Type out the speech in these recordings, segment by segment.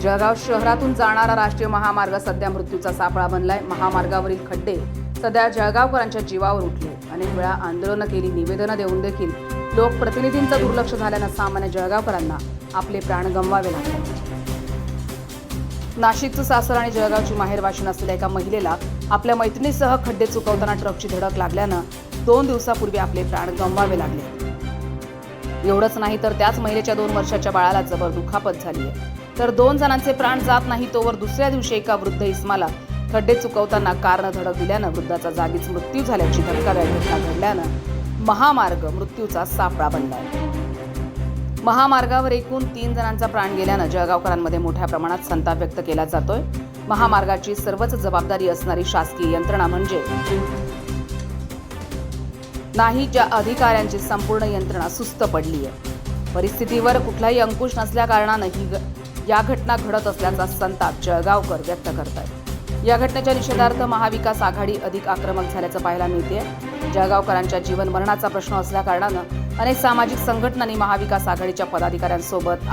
जळगाव शहरातून जाणारा राष्ट्रीय महामार्ग सध्या मृत्यूचा सापळा बनलाय। महामार्गावरील खड्डे सध्या जळगावकरांच्या जीवावर उठले। अनेक वेळा आंदोलनं केली, निवेदनं देऊन देखील लोकप्रतिनिधींचं दुर्लक्ष झाल्यानं सामान्य जळगावकरांना आपले प्राण गमवावे लागले। नाशिकचं सासर आणि जळगावची माहेरवाशीण असलेल्या एका महिलेला आपल्या मैत्रिणीसह खड्डे चुकवताना ट्रकची धडक लागल्यानं 2 दिवसापूर्वी आपले प्राण गमवावे लागले। एवढंच नाही तर त्याच महिलेच्या 2 वर्षाच्या बाळाला जबर दुखापत झाली आहे। तर 2 जणांचे प्राण जात नाही तोवर दुसऱ्या दिवशी एका वृद्ध इस्माला खड्डे चुकवताना कारनं धडक दिल्यानं वृद्धाचा जागीच मृत्यू झाल्याची धक्कादायक घटना घडल्यानं महामार्ग मृत्यूचा सापळा बनलाय। महामार्गावर एकूण 3 जणांचा प्राण गेल्यानं जळगावकरांमध्ये मोठ्या प्रमाणात संताप व्यक्त केला जातोय। महामार्गाची सर्वच जबाबदारी असणारी शासकीय यंत्रणा म्हणजे नाही, ज्या अधिकाऱ्यांची संपूर्ण यंत्रणा सुस्त पडली आहे। परिस्थितीवर कुठलाही अंकुश नसल्या कारणानं या घटना घडत असल्याचा संताप जळगावकर व्यक्त करतात। या घटनेच्या निषेधार्थ महाविकास आघाडी अधिक आक्रमक झाल्याचं पाहायला मिळते। जळगावकरांच्या जीवन मरणाचा प्रश्न असल्या कारणानं अनेक सामाजिक संघटनांनी महाविकास आघाडीच्या पदाधिकाऱ्यांसोबत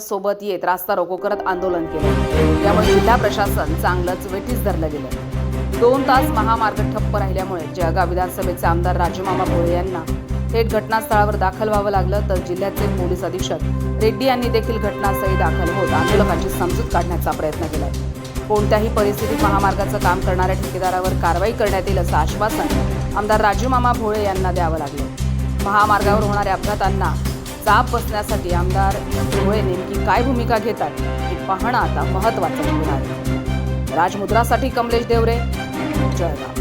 सोबत येत रास्ता रोको करत आंदोलन केलं। यामुळे जिल्हा प्रशासन चांगलंच वेठीस धरलं गेलं। 2 तास महामार्ग ठप्प राहिल्यामुळे जळगाव विधानसभेचे आमदार राजूमामा भोळे यांना थेट घटनास्थळावर दाखल व्हावं लागलं। तर जिल्ह्याचे पोलीस अधीक्षक रेड्डी यांनी देखील घटनास्थळी दाखल होत आंदोलकांची समजूत काढण्याचा प्रयत्न केलाय। कोणत्याही परिस्थितीत महामार्गाचं काम करणाऱ्या ठेकेदारावर कारवाई करण्यात येईल असं आश्वासन आमदार राजूमामा भोळे यांना द्यावं लागलं। महामार्गावर होणाऱ्या अपघातांना चाप बसण्यासाठी आमदार भोळे नेमकी काय भूमिका घेतात हे पाहणं आता महत्त्वाचं ठरणार आहे। राजमुद्रासाठी कमलेश देवरे, जळगाव।